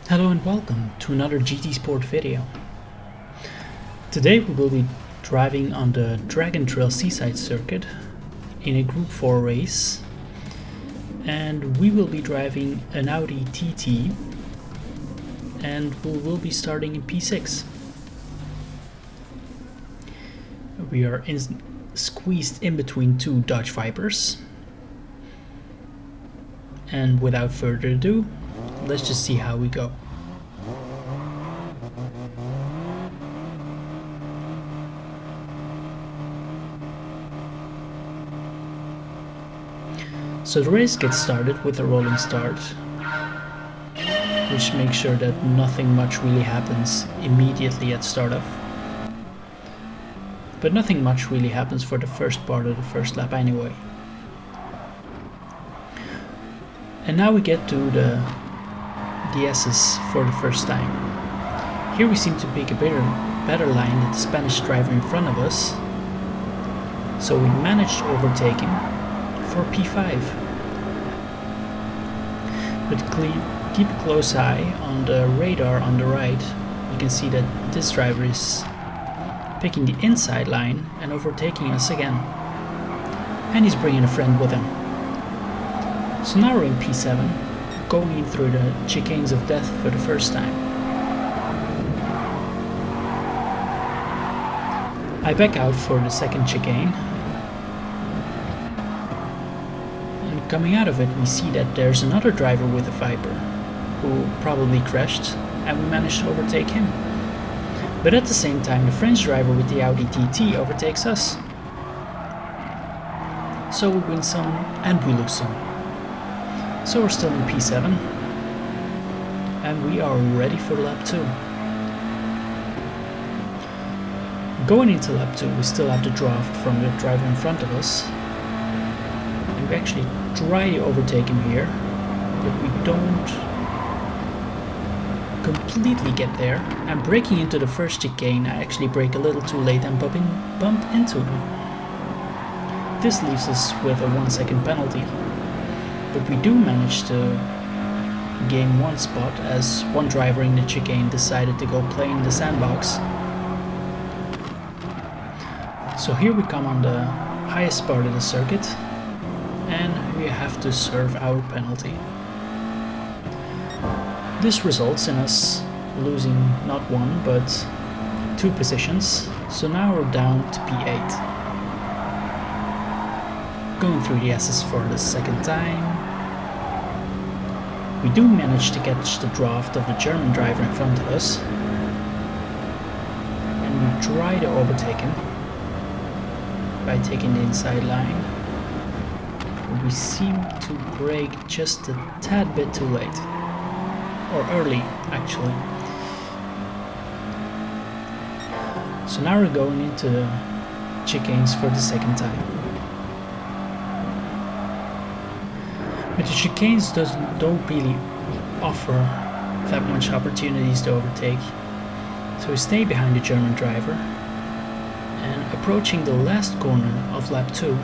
Hello and welcome to another GT Sport video. Today we will be driving on the Trail Seaside circuit in a Group 4 race, and we will be driving an Audi TT and we will be starting in P6. We are squeezed in between two Dodge Vipers, and without further ado, let's just see how we go. So the race gets started with a rolling start, which makes sure that nothing much really happens immediately at startup. But nothing much really happens for the first part of the first lap anyway. And now we get to the S's for the first time. Here we seem to pick a better line than the Spanish driver in front of us, so we managed to overtake him for P5. But keep a close eye on the radar on the right. You can see that this driver is picking the inside line and overtaking us again. And he's bringing a friend with him. So now we're in P7, going in through the chicanes of death for the first time. I back out for the second chicane. And coming out of it, we see that there's another driver with a Viper who probably crashed, and we managed to overtake him. But at the same time, the French driver with the Audi TT overtakes us. So we win some and we lose some. So we're still in P7, and we are ready for lap 2. Going into lap 2, we still have the draft from the driver in front of us, and we actually try to overtake him here, but we don't completely get there. And braking into the first chicane, I actually brake a little too late and bump into him. This leaves us with a 1 second penalty. But we do manage to gain one spot as one driver in the chicane decided to go play in the sandbox. So here we come on the highest part of the circuit, and we have to serve our penalty. This results in us losing not one but 2 positions, so now we're down to P8. Going through the S's for the second time. We do manage to catch the draft of the German driver in front of us, and we try to overtake him by taking the inside line. But we seem to brake just a tad bit too late, or early actually. So now we're going into the chicanes for the second time. But the chicanes don't really offer that much opportunities to overtake. So we stay behind the German driver, and approaching the last corner of lap 2,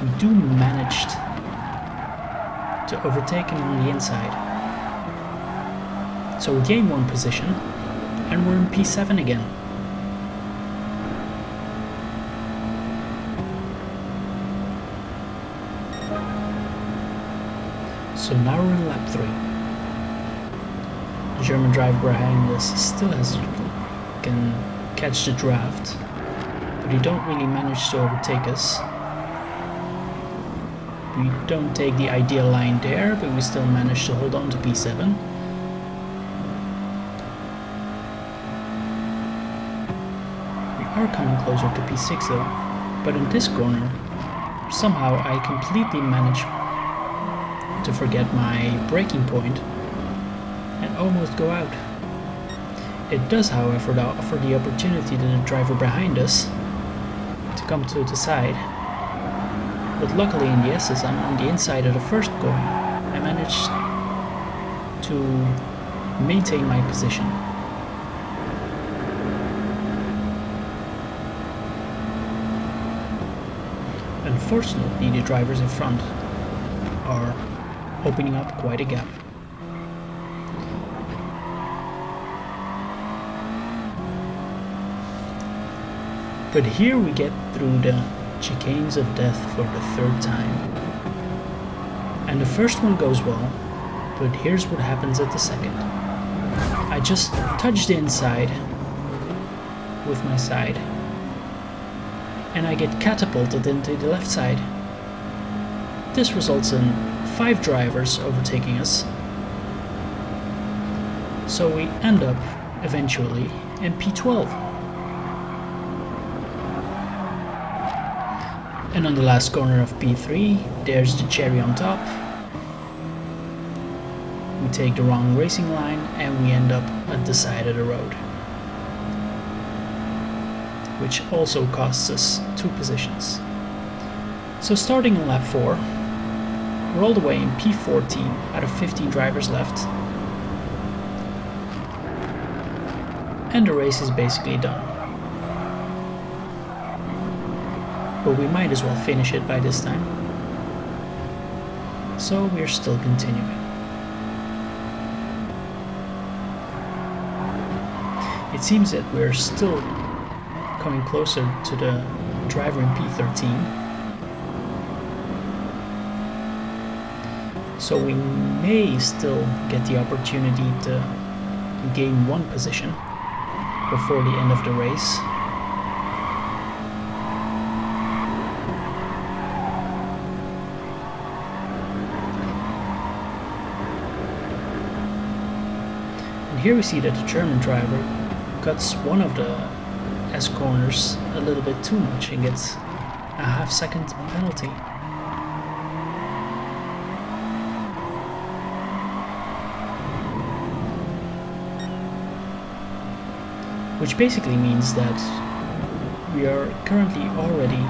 we do manage to overtake him on the inside. So we gain 1 position, and we're in P7 again. So now we're in lap 3. The German driver behind us still can catch the draft, but he don't really manage to overtake us. We don't take the ideal line there, but we still manage to hold on to P7. We are coming closer to P6 though, but in this corner, somehow I completely manage to forget my braking point and almost go out. It does, however, offer the opportunity to the driver behind us to come to the side, but luckily in the S's I'm on the inside of the first corner. I managed to maintain my position. Unfortunately, the drivers in front are opening up quite a gap. But here we get through the chicanes of death for the third time. And the first one goes well, but here's what happens at the second. I just touch the inside with my side, and I get catapulted into the left side. This results in 5 drivers overtaking us. So we end up eventually in P12. And on the last corner of P3, there's the cherry on top. We take the wrong racing line and we end up at the side of the road, which also costs us 2 positions. So starting in lap 4, we're all the way in P14 out of 15 drivers left. And the race is basically done. But we might as well finish it by this time. So we're still continuing. It seems that we're still coming closer to the driver in P13. So we may still get the opportunity to gain 1 position before the end of the race. And here we see that the German driver cuts one of the S corners a little bit too much and gets a half-second penalty. Which basically means that we are currently already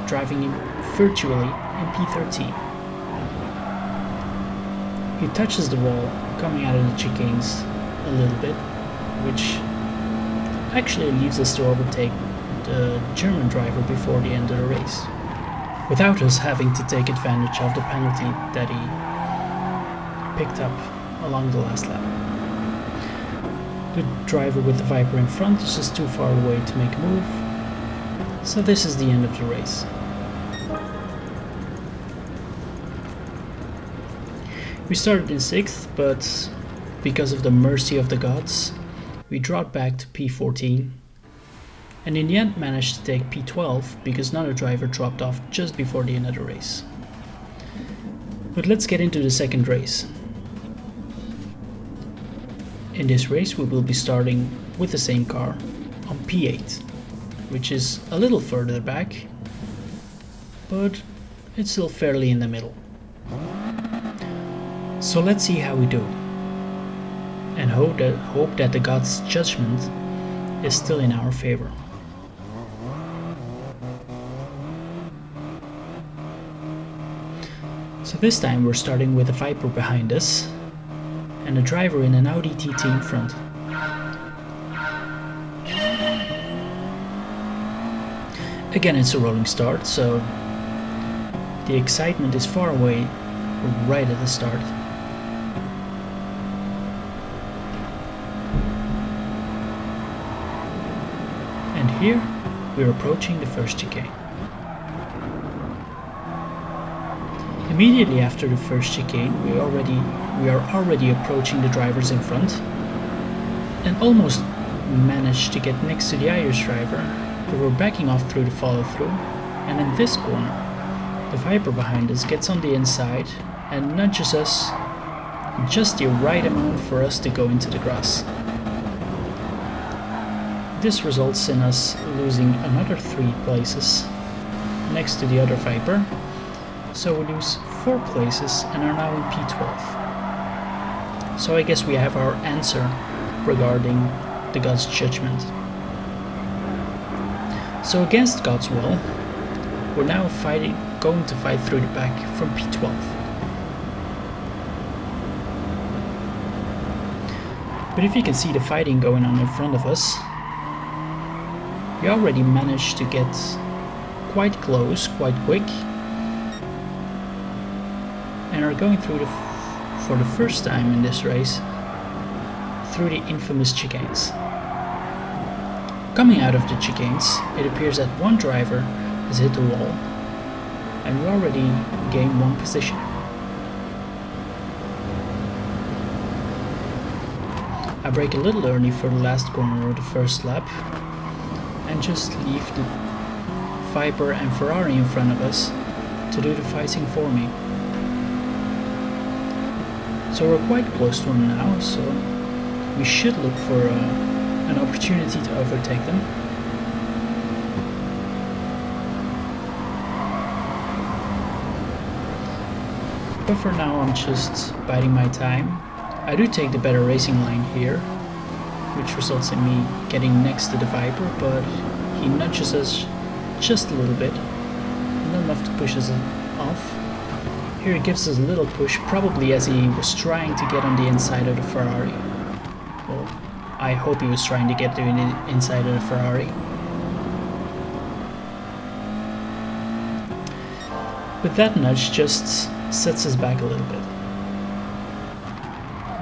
driving virtually in P13. He touches the wall coming out of the chicanes a little bit, which actually leaves us to overtake the German driver before the end of the race, without us having to take advantage of the penalty that he picked up along the last lap. The driver with the Viper in front is just too far away to make a move, so this is the end of the race. We started in 6th, but because of the mercy of the gods, we dropped back to P14, and in the end managed to take P12 because another driver dropped off just before the end of the race. But let's get into the second race. In this race we will be starting with the same car on P8, which is a little further back, but it's still fairly in the middle. So let's see how we do, and hope that the God's judgment is still in our favor. So this time we're starting with a Viper behind us and a driver in an Audi TT in front. Again, it's a rolling start, so the excitement is far away right at the start. And here we're approaching the first chicane. Immediately after the first chicane, we are already approaching the drivers in front, and almost managed to get next to the Irish driver, but we're backing off through the follow-through, and in this corner, the Viper behind us gets on the inside and nudges us just the right amount for us to go into the grass. This results in us losing another 3 places next to the other Viper, so we lose 4 places and are now in P12. So I guess we have our answer regarding the God's judgment. So against God's will, we're now going to fight through the back from P12. But if you can see the fighting going on in front of us, we already managed to get quite close, quite quick, and are going through for the first time in this race through the infamous chicanes. Coming out of the chicanes, it appears that one driver has hit the wall, and we already gained one position. I brake a little early for the last corner of the first lap, and just leave the Viper and Ferrari in front of us to do the fighting for me. So we're quite close to them now, so we should look for an opportunity to overtake them. But for now I'm just biding my time. I do take the better racing line here, which results in me getting next to the Viper, but he nudges us just a little bit, not enough to push us off. Here he gives us a little push, probably as he was trying to get on the inside of the Ferrari. Well, I hope he was trying to get to the inside of the Ferrari. But that nudge just sets us back a little bit.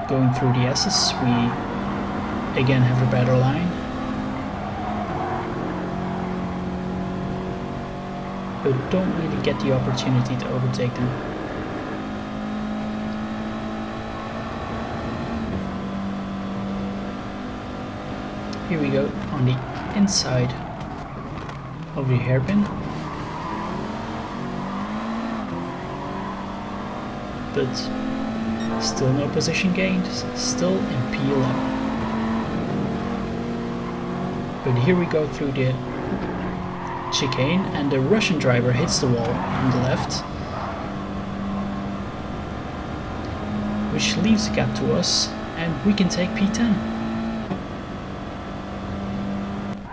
Going through the S's, we again have a better line. But don't really get the opportunity to overtake them. Here we go on the inside of the hairpin. But still no position gained, still in P11. But here we go through the chicane and the Russian driver hits the wall on the left, which leaves a gap to us and we can take P10.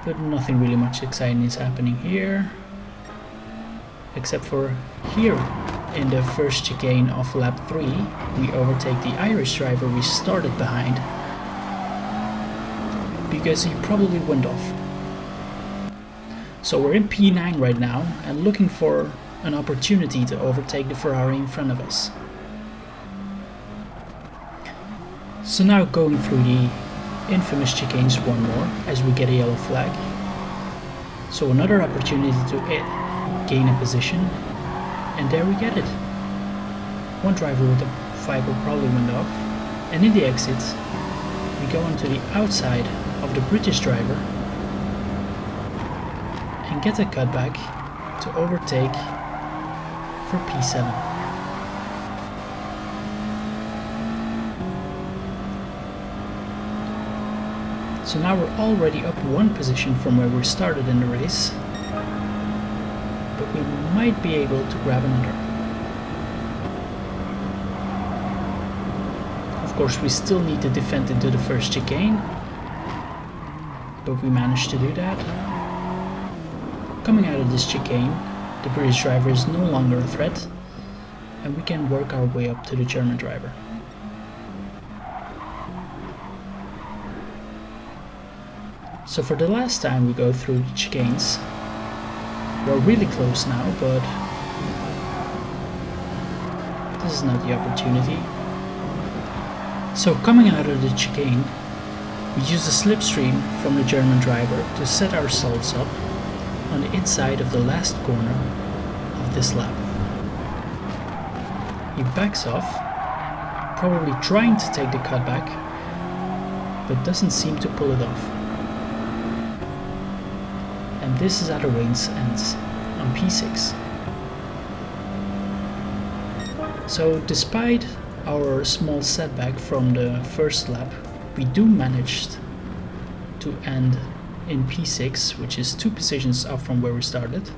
But nothing really much exciting is happening here, except for here in the first chicane of lap 3 we overtake the Irish driver we started behind because he probably went off. So we're in P9 right now and looking for an opportunity to overtake the Ferrari in front of us. So now going through the infamous chicanes one more as we get a yellow flag. So another opportunity to gain a position, and there we get it. One driver with the Viper probably went off, and in the exit we go onto the outside of the British driver and get a cutback to overtake for P7. So now we're already up one position from where we started in the race, but we might be able to grab another. Of course we still need to defend into the first chicane, but we managed to do that. Coming out of this chicane, the British driver is no longer a threat, and we can work our way up to the German driver. So for the last time we go through the chicanes, we're really close now, but this is not the opportunity. So coming out of the chicane, we use the slipstream from the German driver to set ourselves up on the inside of the last corner of this lap. He backs off, probably trying to take the cutback, but doesn't seem to pull it off. And this is how the race ends on P6. So despite our small setback from the first lap, we do manage to end in P6, which is 2 positions up from where we started.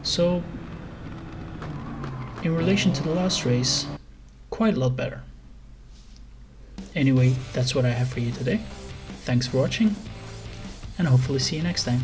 So in relation to the last race, quite a lot better. Anyway, that's what I have for you today. Thanks for watching, and hopefully see you next time.